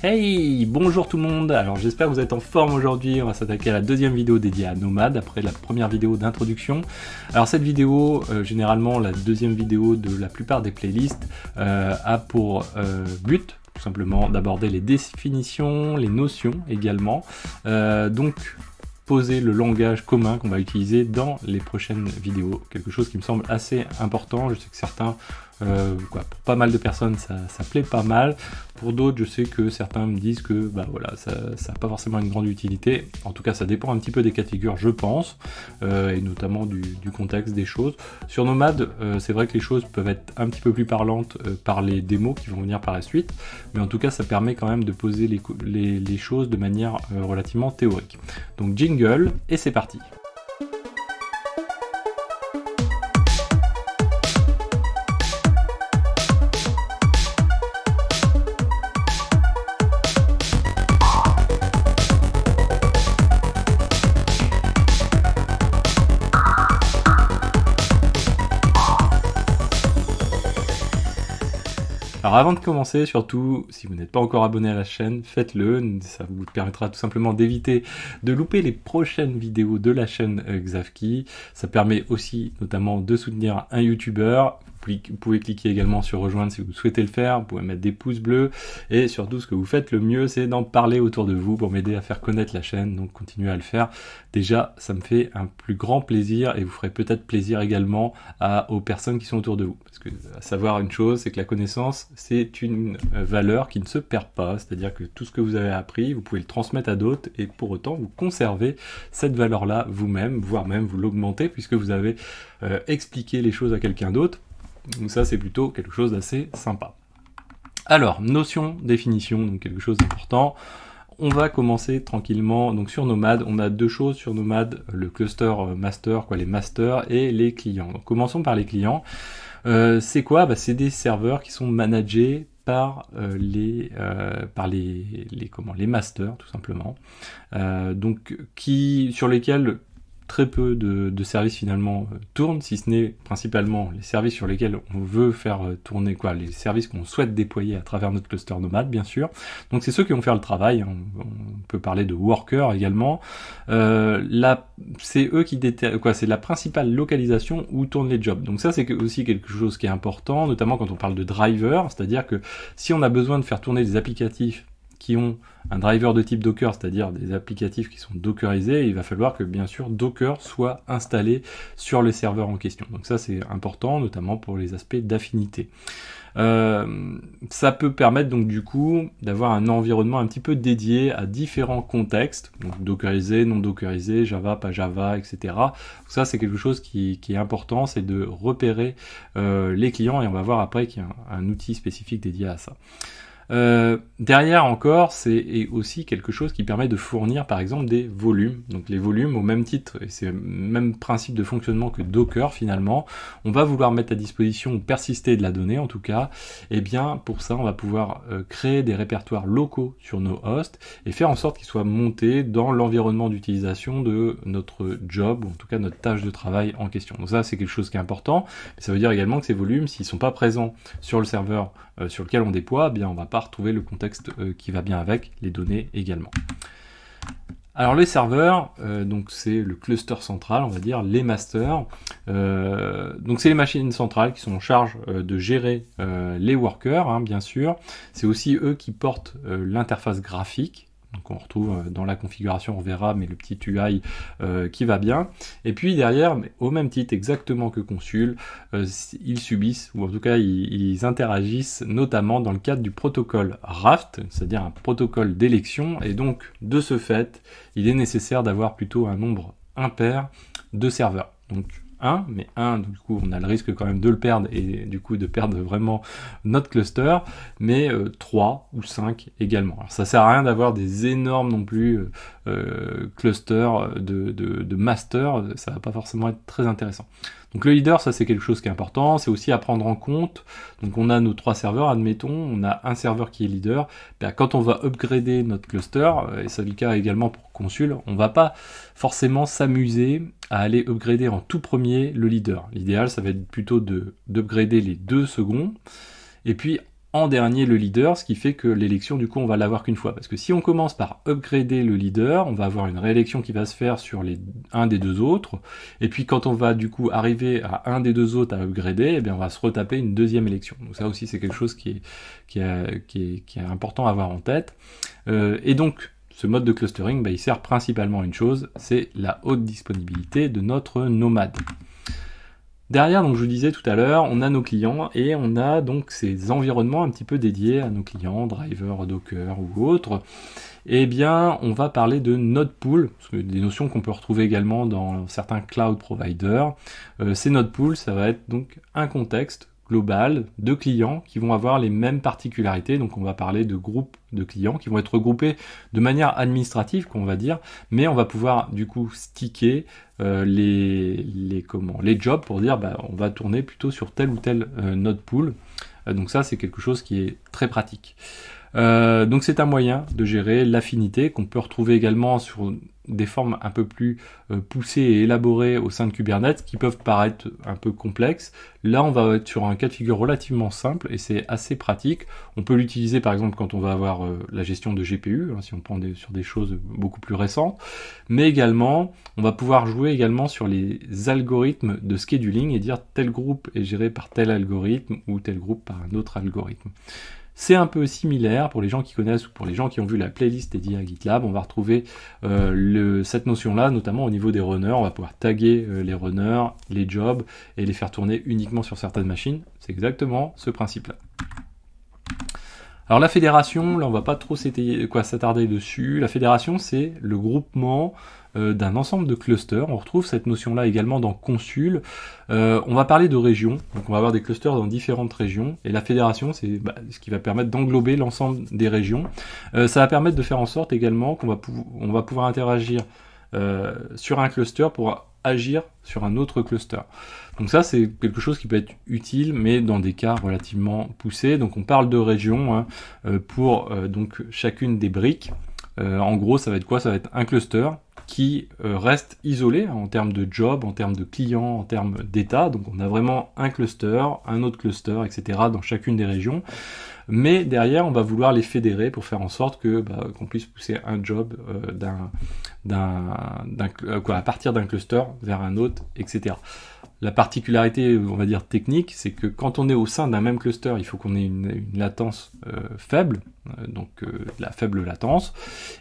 Hey, bonjour tout le monde. Alors j'espère que vous êtes en forme aujourd'hui. On va s'attaquer à la deuxième vidéo dédiée à Nomad après la première vidéo d'introduction. Alors cette vidéo, généralement la deuxième vidéo de la plupart des playlists, a pour but tout simplement d'aborder les définitions, les notions également. Donc poser le langage commun qu'on va utiliser dans les prochaines vidéos. Quelque chose qui me semble assez important. Je sais que certains, pour pas mal de personnes, ça plaît pas mal. Pour d'autres, je sais que certains me disent que voilà, ça n'a pas forcément une grande utilité. En tout cas, ça dépend un petit peu des cas de figure, je pense, et notamment du contexte des choses. Sur Nomad, c'est vrai que les choses peuvent être un petit peu plus parlantes par les démos qui vont venir par la suite, mais en tout cas, ça permet quand même de poser les choses de manière relativement théorique. Donc jingle, et c'est parti. Alors avant de commencer, surtout, si vous n'êtes pas encore abonné à la chaîne, faites-le, ça vous permettra tout simplement d'éviter de louper les prochaines vidéos de la chaîne Xavki. Ça permet aussi notamment de soutenir un youtubeur. Vous pouvez cliquer également sur rejoindre si vous souhaitez le faire, vous pouvez mettre des pouces bleus, et surtout ce que vous faites le mieux, c'est d'en parler autour de vous pour m'aider à faire connaître la chaîne, donc continuez à le faire. Déjà, ça me fait un plus grand plaisir, et vous ferez peut-être plaisir également aux personnes qui sont autour de vous. Parce que, à savoir une chose, c'est que la connaissance, c'est une valeur qui ne se perd pas, c'est-à-dire que tout ce que vous avez appris, vous pouvez le transmettre à d'autres, et pour autant, vous conservez cette valeur-là vous-même, voire même vous l'augmentez, puisque vous avez expliqué les choses à quelqu'un d'autre. Donc ça, c'est plutôt quelque chose d'assez sympa. Alors, notion, définition, donc quelque chose d'important. On va commencer tranquillement. Donc sur Nomad, on a deux choses sur Nomad, le cluster master, les masters et les clients. Donc commençons par les clients. C'est quoi? C'est des serveurs qui sont managés par les masters, tout simplement. Donc sur lesquels très peu de services finalement tournent, si ce n'est principalement les services sur lesquels on veut faire tourner les services qu'on souhaite déployer à travers notre cluster Nomad, bien sûr. Donc c'est ceux qui vont faire le travail. On peut parler de workers également. C'est eux qui déterminent, c'est la principale localisation où tournent les jobs. Donc ça, c'est aussi quelque chose qui est important, notamment quand on parle de driver, c'est-à-dire que si on a besoin de faire tourner des applicatifs qui ont un driver de type Docker, c'est-à-dire des applicatifs qui sont dockerisés, il va falloir que bien sûr Docker soit installé sur les serveurs en question. Donc ça, c'est important, notamment pour les aspects d'affinité. Ça peut permettre donc du coup d'avoir un environnement un petit peu dédié à différents contextes, donc dockerisé, non dockerisé, Java, pas Java, etc. Donc ça, c'est quelque chose qui est important, c'est de repérer les clients, et on va voir après qu'il y a un outil spécifique dédié à ça. Derrière encore, c'est aussi quelque chose qui permet de fournir par exemple des volumes. Donc les volumes, au même titre, et c'est le même principe de fonctionnement que Docker finalement, on va vouloir mettre à disposition ou persister de la donnée en tout cas, et bien pour ça on va pouvoir créer des répertoires locaux sur nos hosts et faire en sorte qu'ils soient montés dans l'environnement d'utilisation de notre job, ou en tout cas notre tâche de travail en question. Donc ça, c'est quelque chose qui est important, mais ça veut dire également que ces volumes, s'ils sont pas présents sur le serveur sur lequel on déploie, bien on va pas retrouver le contexte qui va bien avec, les données également. Alors les serveurs, donc c'est le cluster central, on va dire, les masters. Donc c'est les machines centrales qui sont en charge de gérer les workers, bien sûr. C'est aussi eux qui portent l'interface graphique. Donc on retrouve dans la configuration, on verra, mais le petit UI qui va bien. Et puis derrière, au même titre exactement que Consul, ils subissent, ou en tout cas ils interagissent notamment dans le cadre du protocole Raft, c'est-à-dire un protocole d'élection. Et donc de ce fait, il est nécessaire d'avoir plutôt un nombre impair de serveurs. Donc mais du coup on a le risque quand même de le perdre, et du coup de perdre vraiment notre cluster, mais 3 ou 5 également. Alors ça sert à rien d'avoir des énormes non plus clusters de master, ça va pas forcément être très intéressant. Donc le leader, ça c'est quelque chose qui est important, c'est aussi à prendre en compte. Donc on a nos 3 serveurs, admettons, on a un serveur qui est leader. Quand on va upgrader notre cluster, et c'est le cas également pour Consul, on va pas forcément s'amuser à aller upgrader en tout premier le leader. L'idéal, ça va être plutôt d'upgrader les 2 seconds, et puis en dernier le leader, ce qui fait que l'élection du coup on va l'avoir qu'une fois. Parce que si on commence par upgrader le leader, on va avoir une réélection qui va se faire sur un des deux autres, et puis quand on va du coup arriver à un des deux autres à upgrader, eh bien on va se retaper une deuxième élection. Donc ça aussi c'est quelque chose qui est important à avoir en tête. Et donc ce mode de clustering, il sert principalement à une chose, c'est la haute disponibilité de notre nomade. Derrière, donc je vous disais tout à l'heure, on a nos clients et on a donc ces environnements un petit peu dédiés à nos clients, driver, Docker ou autres. Eh bien, on va parler de node pool, des notions qu'on peut retrouver également dans certains cloud providers. Ces node pools, ça va être donc un contexte global de clients qui vont avoir les mêmes particularités. Donc on va parler de groupes de clients qui vont être regroupés de manière administrative, qu'on va dire, mais on va pouvoir du coup sticker les jobs pour dire on va tourner plutôt sur tel ou tel node pool. Donc ça c'est quelque chose qui est très pratique. Donc c'est un moyen de gérer l'affinité qu'on peut retrouver également sur des formes un peu plus poussées et élaborées au sein de Kubernetes qui peuvent paraître un peu complexes. Là on va être sur un cas de figure relativement simple et c'est assez pratique. On peut l'utiliser par exemple quand on va avoir la gestion de GPU, si on prend sur des choses beaucoup plus récentes, mais également on va pouvoir jouer également sur les algorithmes de scheduling et dire tel groupe est géré par tel algorithme ou tel groupe par un autre algorithme. C'est un peu similaire pour les gens qui connaissent ou pour les gens qui ont vu la playlist dédiée à GitLab. On va retrouver cette notion-là, notamment au niveau des runners. On va pouvoir taguer les runners, les jobs et les faire tourner uniquement sur certaines machines. C'est exactement ce principe-là. Alors la fédération, là on va pas trop s'attarder dessus. La fédération, c'est le groupement d'un ensemble de clusters. On retrouve cette notion-là également dans Consul. On va parler de régions, donc on va avoir des clusters dans différentes régions, et la fédération, c'est ce qui va permettre d'englober l'ensemble des régions. Ça va permettre de faire en sorte également qu'on va pouvoir interagir sur un cluster pour agir sur un autre cluster. Donc ça, c'est quelque chose qui peut être utile, mais dans des cas relativement poussés. Donc on parle de régions pour donc chacune des briques. En gros, ça va être quoi? Ça va être un cluster qui reste isolé en termes de job, en termes de clients, en termes d'état. Donc on a vraiment un cluster, un autre cluster, etc. dans chacune des régions. Mais derrière, on va vouloir les fédérer pour faire en sorte que qu'on puisse pousser un job à partir d'un cluster vers un autre, etc. La particularité, on va dire technique, c'est que quand on est au sein d'un même cluster, il faut qu'on ait une latence faible, donc la faible latence.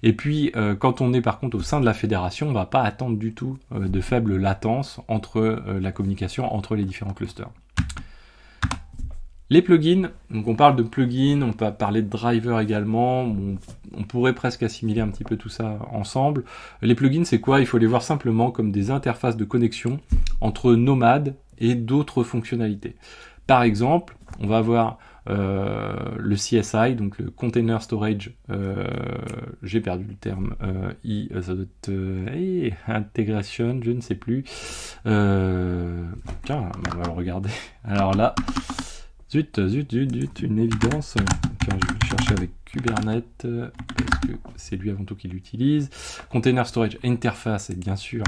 Et puis quand on est par contre au sein de la fédération, on ne va pas attendre du tout de faible latence entre la communication entre les différents clusters. Les plugins, donc on parle de plugins, on peut parler de drivers également, on pourrait presque assimiler un petit peu tout ça ensemble. Les plugins, c'est quoi? Il faut les voir simplement comme des interfaces de connexion entre Nomad et d'autres fonctionnalités. Par exemple, on va avoir le CSI, donc le Container Storage, j'ai perdu le terme, Integration, je ne sais plus. Tiens, on va le regarder. Alors là... Zut, une évidence. Tiens, je vais le chercher avec Kubernetes, parce que c'est lui avant tout qui l'utilise. Container Storage Interface, et bien sûr,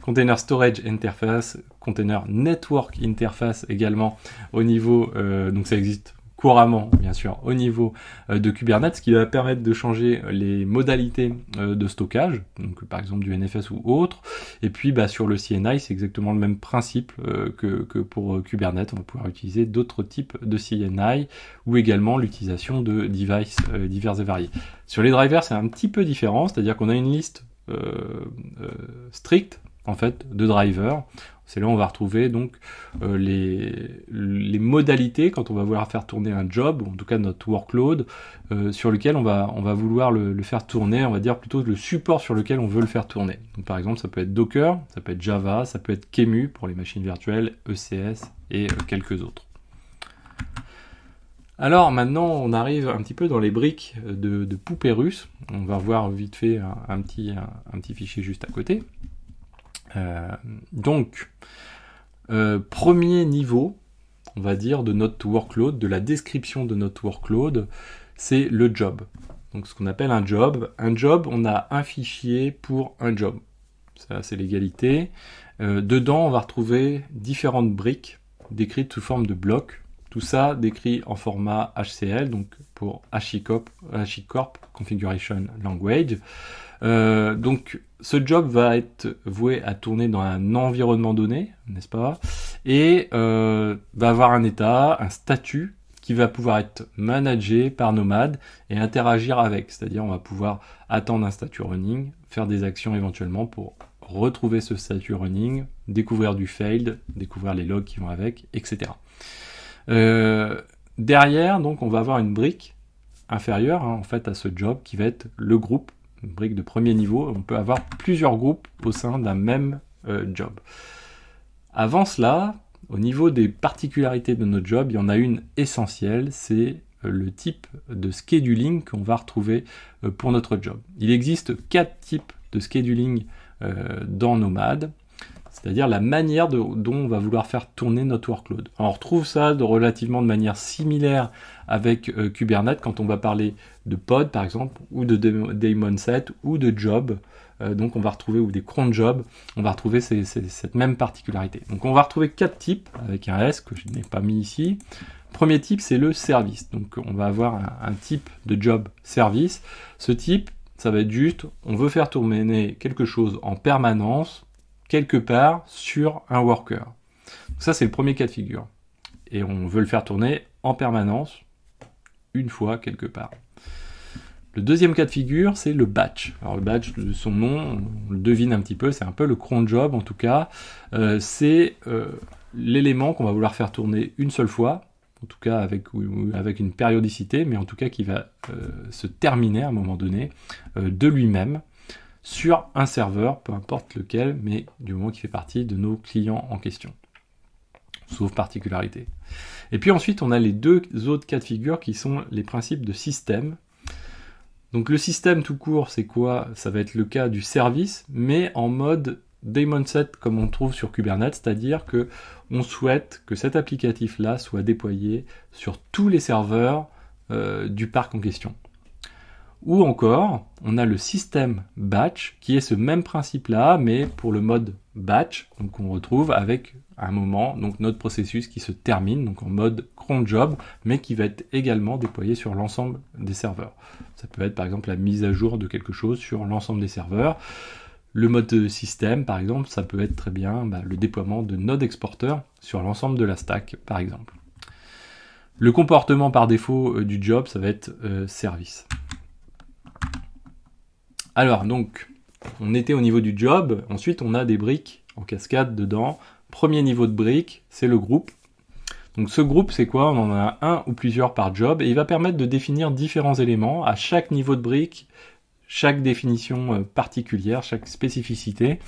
Container Storage Interface, Container Network Interface également, au niveau, donc ça existe couramment, bien sûr, au niveau de Kubernetes, ce qui va permettre de changer les modalités de stockage, donc par exemple du NFS ou autre. Et puis sur le CNI, c'est exactement le même principe que pour Kubernetes. On va pouvoir utiliser d'autres types de CNI ou également l'utilisation de devices divers et variés. Sur les drivers, c'est un petit peu différent, c'est-à-dire qu'on a une liste stricte en fait de drivers. C'est là où on va retrouver donc les modalités quand on va vouloir faire tourner un job, ou en tout cas notre workload, sur lequel on va vouloir le faire tourner, on va dire plutôt le support sur lequel on veut le faire tourner. Donc par exemple, ça peut être Docker, ça peut être Java, ça peut être QEMU pour les machines virtuelles, ECS et quelques autres. Alors maintenant, on arrive un petit peu dans les briques de poupée russe. On va voir vite fait un petit fichier juste à côté. Premier niveau, on va dire, de notre workload, de la description de notre workload, c'est le job. Donc ce qu'on appelle un job. Un job, on a un fichier pour un job. Ça, c'est l'égalité. Dedans, on va retrouver différentes briques décrites sous forme de blocs. Tout ça décrit en format HCL, donc pour HashiCorp Configuration Language. Donc ce job va être voué à tourner dans un environnement donné, n'est-ce pas, et va avoir un état, un statut qui va pouvoir être managé par Nomad et interagir avec. C'est-à-dire on va pouvoir attendre un statut running, faire des actions éventuellement pour retrouver ce statut running, découvrir du failed, découvrir les logs qui vont avec, etc. Derrière, donc, on va avoir une brique inférieure en fait à ce job qui va être le groupe, une brique de premier niveau. On peut avoir plusieurs groupes au sein d'un même job. Avant cela, au niveau des particularités de notre job, il y en a une essentielle, c'est le type de scheduling qu'on va retrouver pour notre job. Il existe 4 types de scheduling dans Nomad, c'est-à-dire la manière dont on va vouloir faire tourner notre workload. Alors, on retrouve ça relativement de manière similaire avec Kubernetes quand on va parler de pod par exemple, ou de daemon set, ou de job. Donc on va retrouver, ou des cron jobs, on va retrouver cette même particularité. Donc on va retrouver 4 types, avec un S que je n'ai pas mis ici. Premier type, c'est le service. Donc on va avoir un type de job service. Ce type, ça va être juste, on veut faire tourner quelque chose en permanence, quelque part sur un worker. Donc ça, c'est le premier cas de figure. Et on veut le faire tourner en permanence, une fois, quelque part. Le deuxième cas de figure, c'est le batch. Alors le batch, de son nom, on le devine un petit peu, c'est un peu le cron job en tout cas. C'est l'élément qu'on va vouloir faire tourner une seule fois, en tout cas avec une périodicité, mais en tout cas qui va se terminer à un moment donné de lui-même sur un serveur, peu importe lequel, mais du moment qu'il fait partie de nos clients en question, sauf particularité. Et puis ensuite, on a les deux autres cas de figure qui sont les principes de système. Donc le système tout court, c'est quoi? Ça va être le cas du service, mais en mode daemon set comme on trouve sur Kubernetes, c'est-à-dire que on souhaite que cet applicatif-là soit déployé sur tous les serveurs du parc en question. Ou encore, on a le système batch, qui est ce même principe-là, mais pour le mode batch, donc on retrouve avec un moment, donc notre processus qui se termine, donc en mode cron job, mais qui va être également déployé sur l'ensemble des serveurs. Ça peut être par exemple la mise à jour de quelque chose sur l'ensemble des serveurs. Le mode système, par exemple, ça peut être très bien le déploiement de node exporteurs sur l'ensemble de la stack, par exemple. Le comportement par défaut du job, ça va être service. Alors, donc, on était au niveau du job. Ensuite, on a des briques en cascade dedans. Premier niveau de brique, c'est le groupe. Donc, ce groupe, c'est quoi? On en a un ou plusieurs par job et il va permettre de définir différents éléments à chaque niveau de brique, chaque définition particulière, chaque spécificité.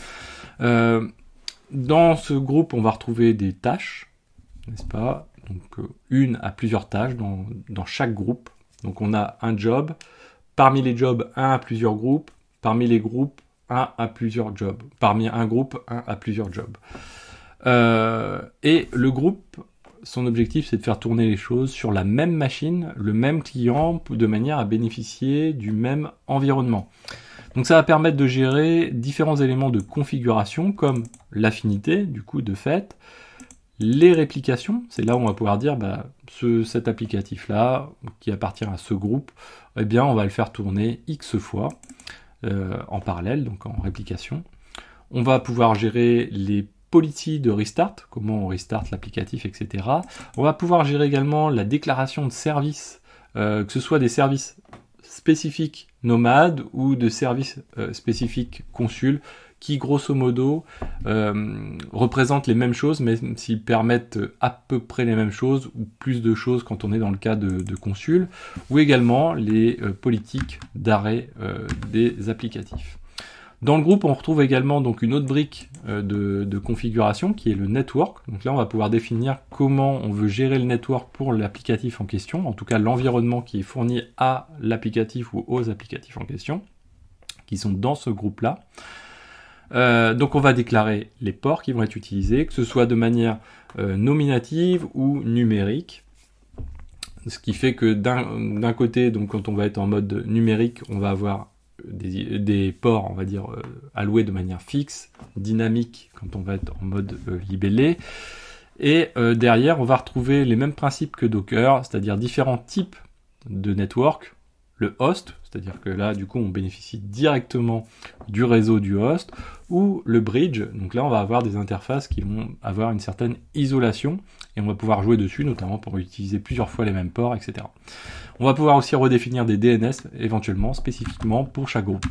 Dans ce groupe, on va retrouver des tâches, n'est-ce pas? Donc, une à plusieurs tâches dans chaque groupe. Donc, on a un job. Parmi les jobs, un à plusieurs groupes. Parmi les groupes, un à plusieurs jobs. Parmi un groupe, un à plusieurs jobs. Et le groupe, son objectif, c'est de faire tourner les choses sur la même machine, le même client, de manière à bénéficier du même environnement. Donc ça va permettre de gérer différents éléments de configuration, comme l'affinité, du coup, de fait, les réplications, c'est là où on va pouvoir dire cet applicatif-là, qui appartient à ce groupe, eh bien on va le faire tourner X fois en parallèle, donc en réplication. On va pouvoir gérer les policies de restart, comment on restart l'applicatif, etc. On va pouvoir gérer également la déclaration de services, que ce soit des services spécifiques Nomad ou de services spécifiques Consul, qui grosso modo représentent les mêmes choses, mais s'ils permettent à peu près les mêmes choses, ou plus de choses quand on est dans le cas de Consul, ou également les politiques d'arrêt des applicatifs. Dans le groupe, on retrouve également donc une autre brique de configuration qui est le network. Donc là, on va pouvoir définir comment on veut gérer le network pour l'applicatif en question, en tout cas l'environnement qui est fourni à l'applicatif ou aux applicatifs en question, qui sont dans ce groupe-là. Donc on va déclarer les ports qui vont être utilisés, que ce soit de manière nominative ou numérique. Ce qui fait que d'un côté, donc quand on va être en mode numérique, on va avoir des ports, on va dire, alloués de manière fixe, dynamique quand on va être en mode libellé. Et derrière, on va retrouver les mêmes principes que Docker, c'est-à-dire différents types de network. Le host, c'est-à-dire que là, du coup, on bénéficie directement du réseau du host, ou le bridge, donc là, on va avoir des interfaces qui vont avoir une certaine isolation, et on va pouvoir jouer dessus, notamment pour utiliser plusieurs fois les mêmes ports, etc. On va pouvoir aussi redéfinir des DNS, éventuellement, spécifiquement pour chaque groupe.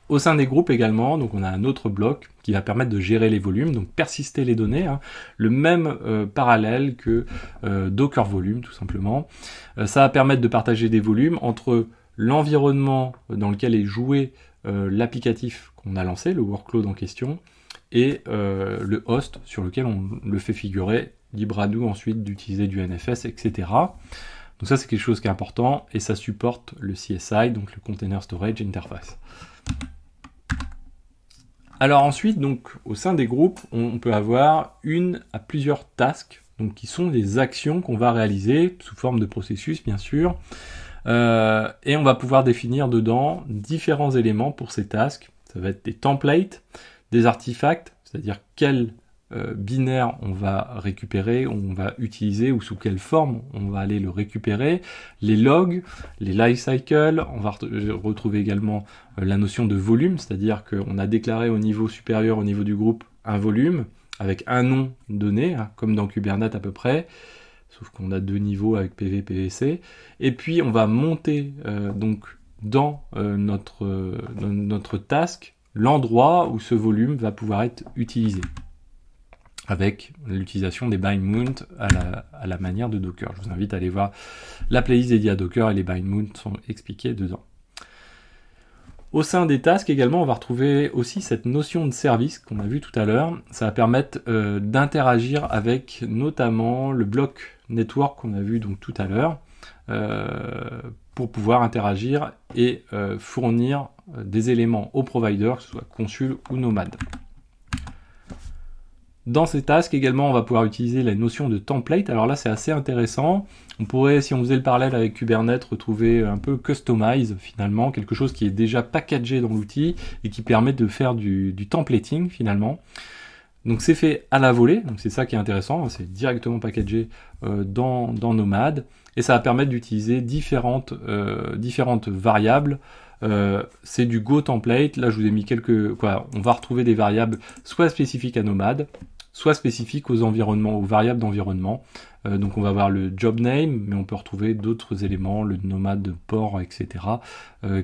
Au sein des groupes également, donc on a un autre bloc qui va permettre de gérer les volumes, donc persister les données, hein, le même parallèle que Docker Volume tout simplement. Ça va permettre de partager des volumes entre l'environnement dans lequel est joué l'applicatif qu'on a lancé, le workload en question, et le host sur lequel on le fait figurer, libre à nous ensuite d'utiliser du NFS, etc. Donc ça c'est quelque chose qui est important, et ça supporte le CSI, donc le Container Storage Interface. Alors ensuite, donc, au sein des groupes, on peut avoir une à plusieurs tasks, donc qui sont des actions qu'on va réaliser sous forme de processus, bien sûr, et on va pouvoir définir dedans différents éléments pour ces tasks. Ça va être des templates, des artefacts, c'est-à-dire quel binaire on va récupérer, on va utiliser, ou sous quelle forme on va aller le récupérer, les logs, les lifecycles, on va retrouver également la notion de volume, c'est-à-dire qu'on a déclaré au niveau supérieur, au niveau du groupe, un volume, avec un nom donné, hein, comme dans Kubernetes à peu près, sauf qu'on a deux niveaux avec PV, PVC, et puis on va monter donc dans notre task, l'endroit où ce volume va pouvoir être utilisé, avec l'utilisation des bind mount à la manière de Docker. Je vous invite à aller voir la playlist dédiée à Docker, et les bind mount sont expliqués dedans. Au sein des tasks également, on va retrouver aussi cette notion de service qu'on a vu tout à l'heure. Ça va permettre d'interagir avec notamment le bloc network qu'on a vu donc tout à l'heure, pour pouvoir interagir et fournir des éléments au provider, que ce soit Consul ou Nomad. Dans ces tasks également, on va pouvoir utiliser la notion de template. Alors là, c'est assez intéressant. On pourrait, si on faisait le parallèle avec Kubernetes, retrouver un peu customize finalement, quelque chose qui est déjà packagé dans l'outil et qui permet de faire du templating finalement. Donc c'est fait à la volée, donc c'est ça qui est intéressant, c'est directement packagé dans Nomad, et ça va permettre d'utiliser différentes variables. C'est du Go template. Là je vous ai mis on va retrouver des variables soit spécifiques à Nomad, soit spécifiques aux environnements, aux variables d'environnement. Donc on va avoir le job name, mais on peut retrouver d'autres éléments, le Nomad port, etc.,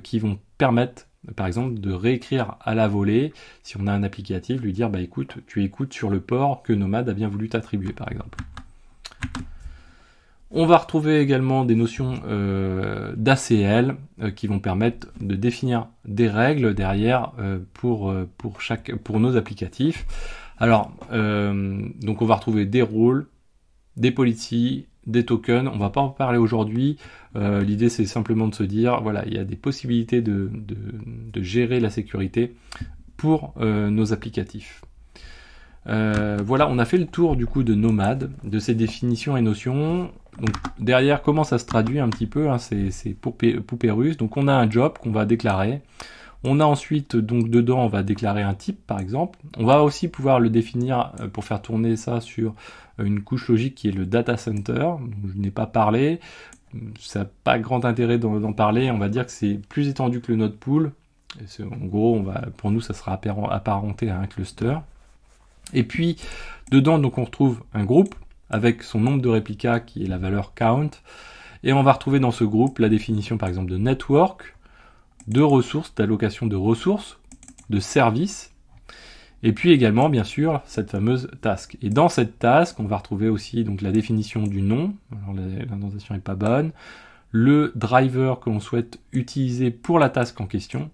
qui vont permettre, par exemple, de réécrire à la volée, si on a un applicatif, lui dire, bah écoute, tu écoutes sur le port que Nomad a bien voulu t'attribuer, par exemple. On va retrouver également des notions d'ACL qui vont permettre de définir des règles derrière pour nos applicatifs. Alors, donc on va retrouver des rôles, des policies, des tokens. On va pas en parler aujourd'hui. L'idée c'est simplement de se dire, voilà, il y a des possibilités de gérer la sécurité pour nos applicatifs. Voilà, on a fait le tour du coup de Nomad, de ses définitions et notions. Donc derrière, comment ça se traduit un petit peu, hein, c'est poupée russe. Donc on a un job qu'on va déclarer. On a ensuite, donc dedans, on va déclarer un type par exemple. On va aussi pouvoir le définir pour faire tourner ça sur une couche logique qui est le data center. Donc, je n'ai pas parlé. Ça n'a pas grand intérêt d'en parler. On va dire que c'est plus étendu que le node pool. En gros, pour nous, ça sera apparenté à un cluster. Et puis, dedans, donc, on retrouve un groupe avec son nombre de réplicas qui est la valeur count. Et on va retrouver dans ce groupe la définition, par exemple, de network, de ressources, d'allocation de ressources, de services, et puis également, bien sûr, cette fameuse task. Et dans cette task, on va retrouver aussi donc, la définition du nom, alors l'indentation n'est pas bonne, le driver que l'on souhaite utiliser pour la task en question,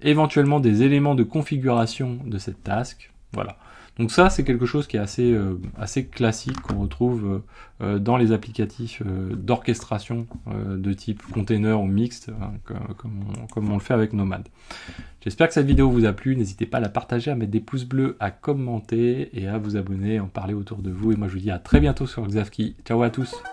éventuellement des éléments de configuration de cette task, voilà. Donc ça, c'est quelque chose qui est assez classique, qu'on retrouve dans les applicatifs d'orchestration de type container ou mixte, hein, comme on le fait avec Nomad. J'espère que cette vidéo vous a plu. N'hésitez pas à la partager, à mettre des pouces bleus, à commenter et à vous abonner, à en parler autour de vous. Et moi, je vous dis à très bientôt sur Xavki. Ciao à tous.